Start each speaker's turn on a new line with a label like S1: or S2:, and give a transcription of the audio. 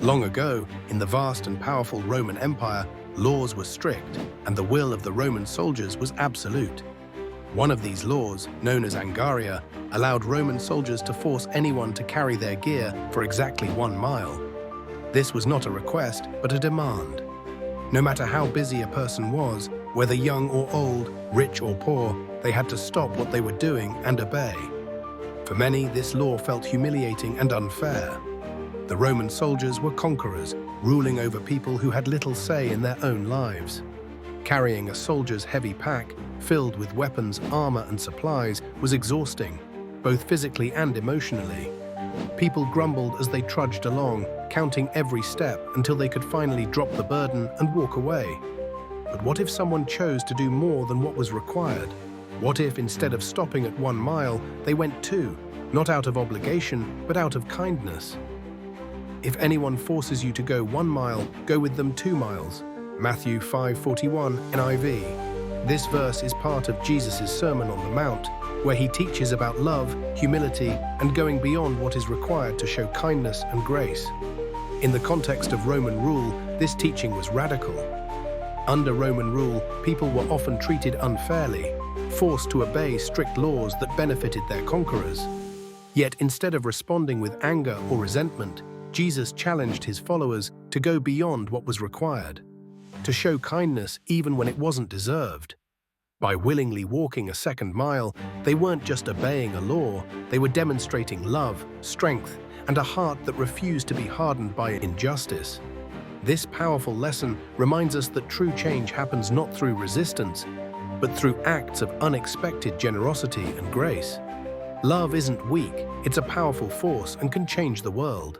S1: Long ago, in the vast and powerful Roman Empire, laws were strict, and the will of the Roman soldiers was absolute. One of these laws, known as Angaria, allowed Roman soldiers to force anyone to carry their gear for exactly 1 mile. This was not a request, but a demand. No matter how busy a person was, whether young or old, rich or poor, they had to stop what they were doing and obey. For many, this law felt humiliating and unfair. The Roman soldiers were conquerors, ruling over people who had little say in their own lives. Carrying a soldier's heavy pack, filled with weapons, armor, and supplies, was exhausting, both physically and emotionally. People grumbled as they trudged along, counting every step until they could finally drop the burden and walk away. But what if someone chose to do more than what was required? What if, instead of stopping at 1 mile, they went 2, not out of obligation, but out of kindness? If anyone forces you to go 1 mile, go with them 2 miles. Matthew 5:41 NIV. This verse is part of Jesus' Sermon on the Mount, where he teaches about love, humility, and going beyond what is required to show kindness and grace. In the context of Roman rule, this teaching was radical. Under Roman rule, people were often treated unfairly, forced to obey strict laws that benefited their conquerors. Yet instead of responding with anger or resentment, Jesus challenged his followers to go beyond what was required, to show kindness even when it wasn't deserved. By willingly walking a 2nd mile, they weren't just obeying a law, they were demonstrating love, strength, and a heart that refused to be hardened by injustice. This powerful lesson reminds us that true change happens not through resistance, but through acts of unexpected generosity and grace. Love isn't weak, it's a powerful force and can change the world.